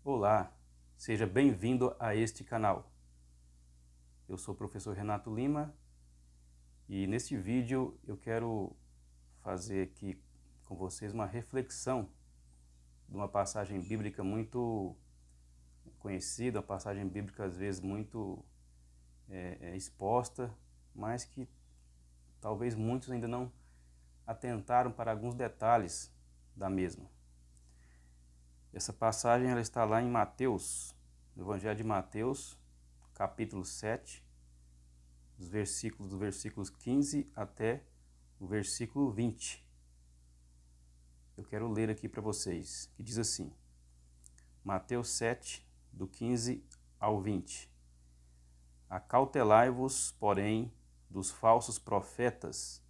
Olá, seja bem-vindo a este canal. Eu sou o professor Renato Lima e neste vídeo eu quero fazer aqui com vocês uma reflexão de uma passagem bíblica muito conhecida, uma passagem bíblica às vezes muito exposta, mas que talvez muitos ainda não atentaram para alguns detalhes da mesma. Essa passagem ela está lá em Mateus, no Evangelho de Mateus, capítulo 7, dos versículos 15 até o versículo 20. Eu quero ler aqui para vocês, que diz assim, Mateus 7, do 15 ao 20. Acautelai-vos, porém, dos falsos profetas,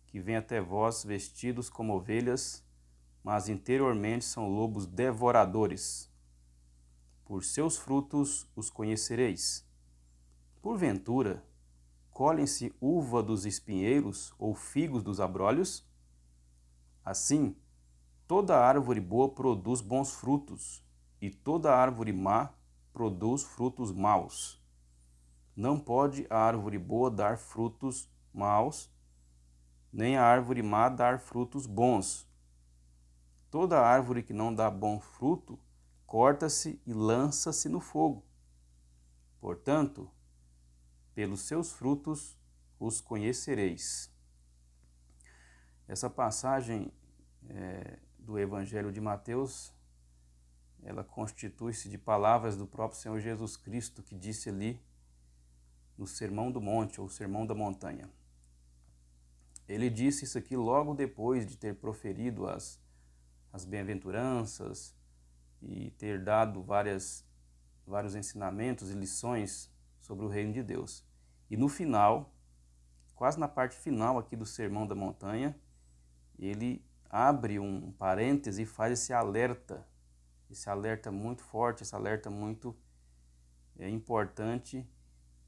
que vêm até vós vestidos como ovelhas, mas interiormente são lobos devoradores. Por seus frutos os conhecereis. Porventura, colhem-se uva dos espinheiros ou figos dos abrolhos? Assim, toda árvore boa produz bons frutos, e toda árvore má produz frutos maus. Não pode a árvore boa dar frutos maus, nem a árvore má dar frutos bons. Toda árvore que não dá bom fruto, corta-se e lança-se no fogo. Portanto, pelos seus frutos os conhecereis. Essa passagem do Evangelho de Mateus, ela constitui-se de palavras do próprio Senhor Jesus Cristo, que disse ali no Sermão do Monte, ou Sermão da Montanha. Ele disse isso aqui logo depois de ter proferido as bem-aventuranças e ter dado vários ensinamentos e lições sobre o reino de Deus. E no final, quase na parte final aqui do Sermão da Montanha, ele abre um parêntese e faz esse alerta muito forte, esse alerta muito importante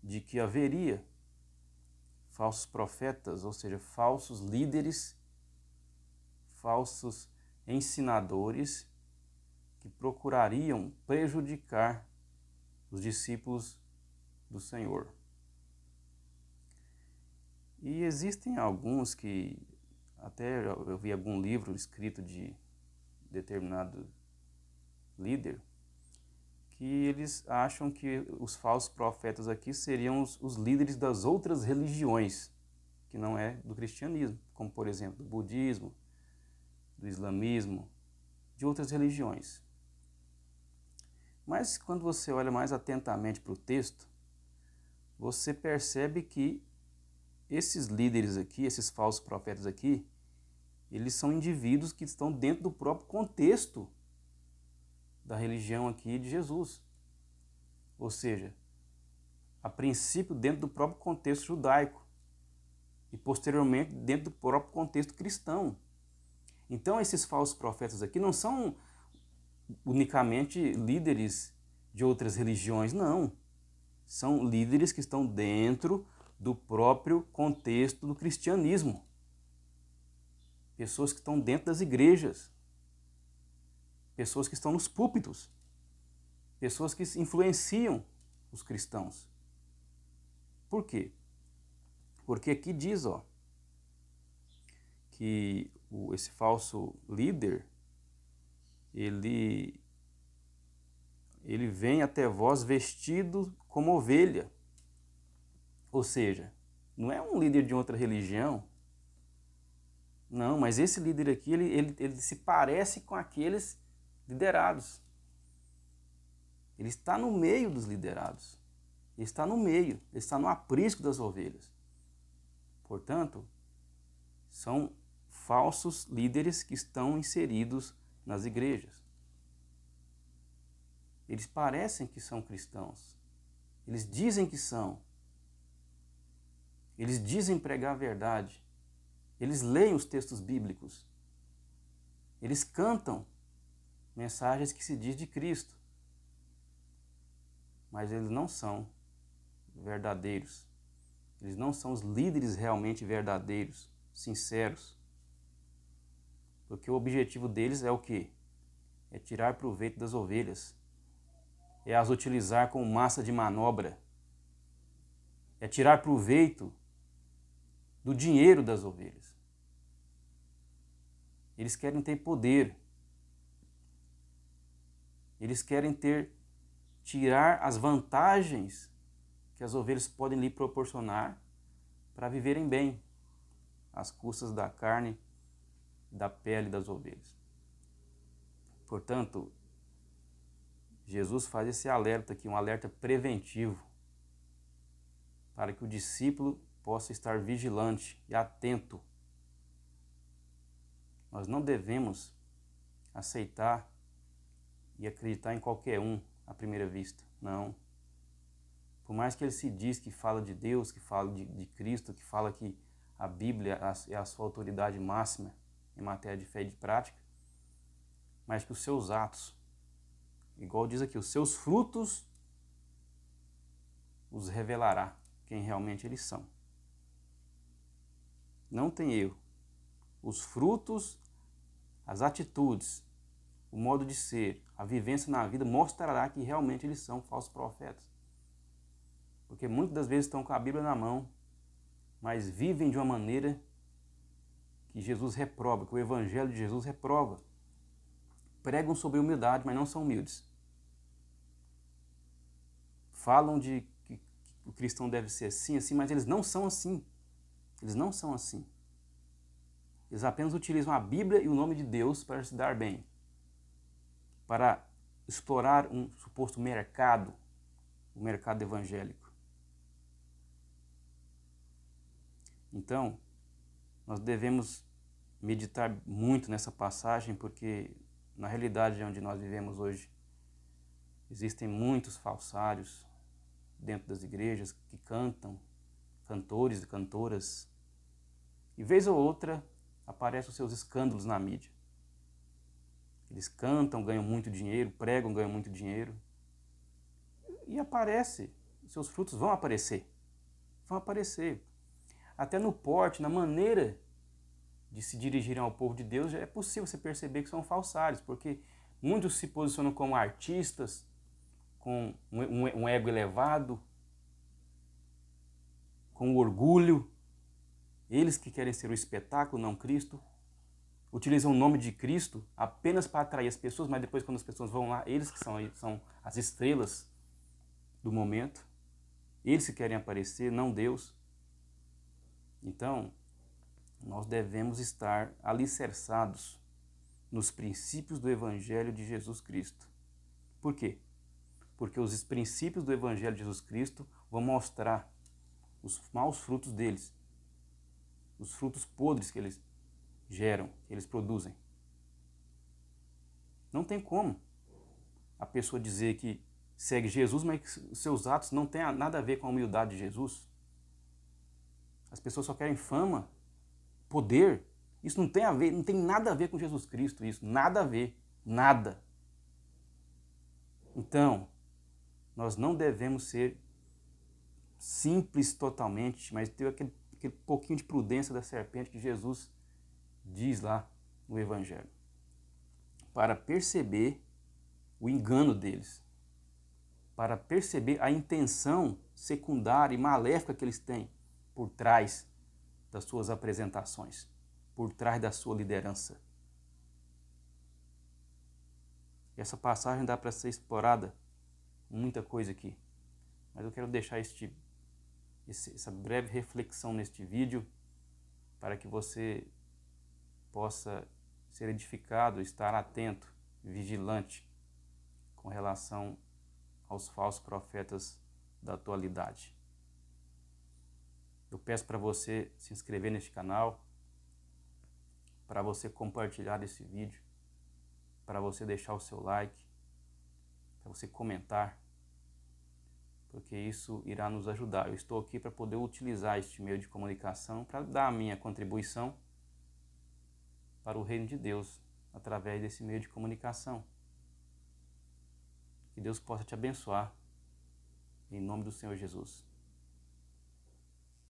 de que haveria falsos profetas, ou seja, falsos líderes, falsos ensinadores que procurariam prejudicar os discípulos do Senhor. E existem alguns que, até eu vi algum livro escrito de determinado líder, que eles acham que os falsos profetas aqui seriam os líderes das outras religiões, que não é do cristianismo, como por exemplo do budismo, do islamismo, de outras religiões. Mas quando você olha mais atentamente para o texto, você percebe que esses líderes aqui, esses falsos profetas aqui, eles são indivíduos que estão dentro do próprio contexto da religião aqui de Jesus. Ou seja, a princípio dentro do próprio contexto judaico e posteriormente dentro do próprio contexto cristão. Então esses falsos profetas aqui não são unicamente líderes de outras religiões, não. São líderes que estão dentro do próprio contexto do cristianismo. Pessoas que estão dentro das igrejas. Pessoas que estão nos púlpitos. Pessoas que influenciam os cristãos. Por quê? Porque aqui diz, que esse falso líder, ele vem até vós vestido como ovelha. Ou seja, não é um líder de outra religião. Não, mas esse líder aqui, ele se parece com aqueles liderados. Ele está no meio dos liderados. Ele está no meio, ele está no aprisco das ovelhas. Portanto, são falsos líderes que estão inseridos nas igrejas. Eles parecem que são cristãos. Eles dizem que são. Eles dizem pregar a verdade. Eles leem os textos bíblicos. Eles cantam mensagens que se diz de Cristo. Mas eles não são verdadeiros. Eles não são os líderes realmente verdadeiros, sinceros. Porque o objetivo deles é o quê? é tirar proveito das ovelhas, é as utilizar como massa de manobra, é tirar proveito do dinheiro das ovelhas. Eles querem ter poder, eles querem tirar as vantagens que as ovelhas podem lhe proporcionar para viverem bem, às custas da carne e da pele das ovelhas. Portanto, Jesus faz esse alerta aqui, um alerta preventivo, para que o discípulo possa estar vigilante e atento. Nós não devemos aceitar e acreditar em qualquer um à primeira vista, não. Por mais que ele se diz que fala de Deus, que fala de Cristo, que fala que a Bíblia é a sua autoridade máxima em matéria de fé e de prática, mas que os seus atos, igual diz aqui, os seus frutos os revelará quem realmente eles são. Não tem erro. Os frutos, as atitudes, o modo de ser, a vivência na vida mostrará que realmente eles são falsos profetas. Porque muitas das vezes estão com a Bíblia na mão, mas vivem de uma maneira que Jesus reprova, que o Evangelho de Jesus reprova. Pregam sobre humildade, mas não são humildes. Falam de que o cristão deve ser assim, assim, mas eles não são assim. Eles não são assim. Eles apenas utilizam a Bíblia e o nome de Deus para se dar bem, para explorar um suposto mercado, o mercado evangélico. Então, nós devemos meditar muito nessa passagem, porque na realidade onde nós vivemos hoje, existem muitos falsários dentro das igrejas que cantam, cantores e cantoras, e vez ou outra aparecem os seus escândalos na mídia. Eles cantam, ganham muito dinheiro, pregam, ganham muito dinheiro, e aparece, os seus frutos vão aparecer. Vão aparecer. Até no porte, na maneira de se dirigirem ao povo de Deus, já é possível você perceber que são falsários, porque muitos se posicionam como artistas, com um ego elevado, com orgulho, eles que querem ser o espetáculo, não Cristo, utilizam o nome de Cristo apenas para atrair as pessoas, mas depois quando as pessoas vão lá, eles que são as estrelas do momento, eles que querem aparecer, não Deus. Então, nós devemos estar alicerçados nos princípios do Evangelho de Jesus Cristo. Por quê? Porque os princípios do Evangelho de Jesus Cristo vão mostrar os maus frutos deles, os frutos podres que eles geram, que eles produzem. Não tem como a pessoa dizer que segue Jesus, mas que seus atos não têm nada a ver com a humildade de Jesus. As pessoas só querem fama, poder. Isso não tem a ver, não tem nada a ver com Jesus Cristo, isso, nada a ver, nada. Então, nós não devemos ser simples totalmente, mas ter aquele pouquinho de prudência da serpente que Jesus diz lá no Evangelho, para perceber o engano deles, para perceber a intenção secundária e maléfica que eles têm por trás das suas apresentações, por trás da sua liderança. Essa passagem dá para ser explorada muita coisa aqui, mas eu quero deixar essa breve reflexão neste vídeo para que você possa ser edificado, estar atento, vigilante com relação aos falsos profetas da atualidade. Eu peço para você se inscrever neste canal, para você compartilhar esse vídeo, para você deixar o seu like, para você comentar, porque isso irá nos ajudar. Eu estou aqui para poder utilizar este meio de comunicação para dar a minha contribuição para o reino de Deus através desse meio de comunicação. Que Deus possa te abençoar, em nome do Senhor Jesus.